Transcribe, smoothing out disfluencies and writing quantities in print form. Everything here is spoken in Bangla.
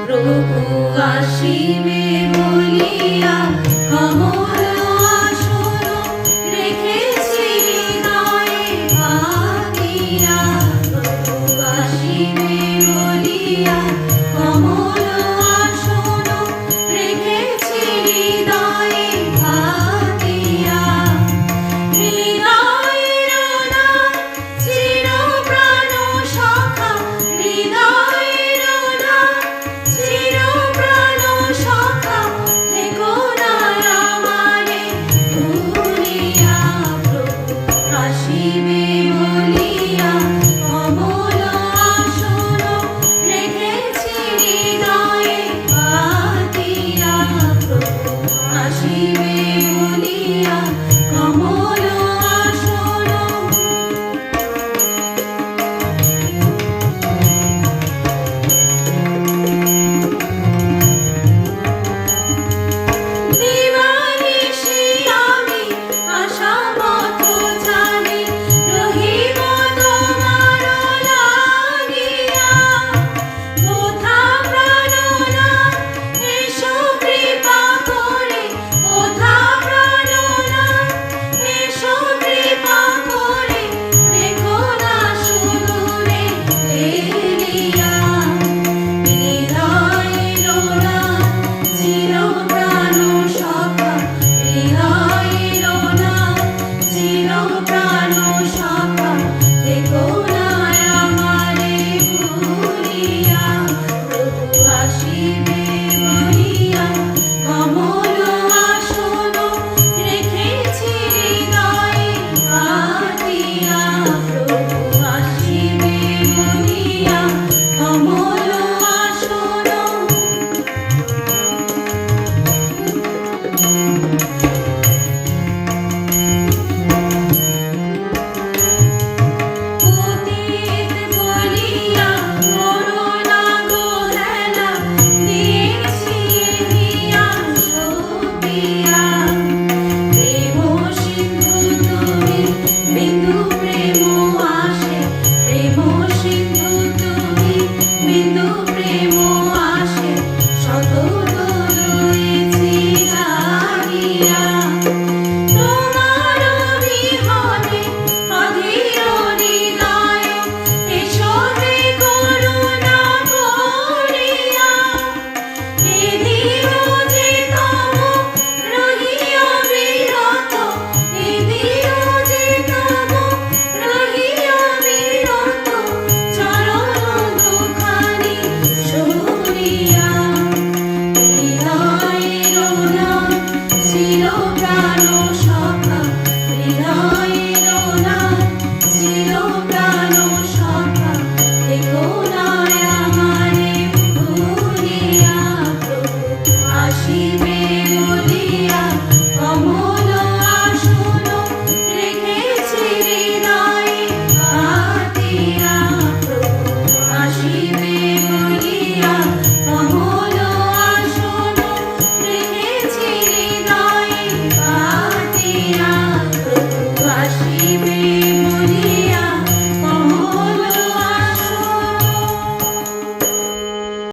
প্রভু আসিবে বলিয়া কমল আসন রেখেছি হৃদয়ে ভাবিয়া। প্রভু আসিবে বলিয়া কমল আসন রেখেছি হৃদয়ে ভাবিয়া। হৃদয়ের নাম চির প্রাণ সখা, হৃদয়ের নাম চির প্রাণ সখা, থেকো না আমারে ভুলিয়া। প্রভু আসিবে বলিয়া কমল আসন রেখেছি হৃদয়ে ভাবিয়া। প্রভু আসিবে বলিয়া কমল আসন। দিবানিশি আমি আশা মত জানি রহিব তোমার লাগিয়া। কোথা প্রাণনাথ এসো কৃপা করে, কোথা প্রাণনাথ এসো কৃপা করে, রেখো না সুদূরে ফেলিয়া। হৃদয়ের নাম চির প্রাণ সখা, হৃদয়ের নাম চির প্রাণ সখা, থেকো না আমারে ভুলিয়া। প্রভু আসিবে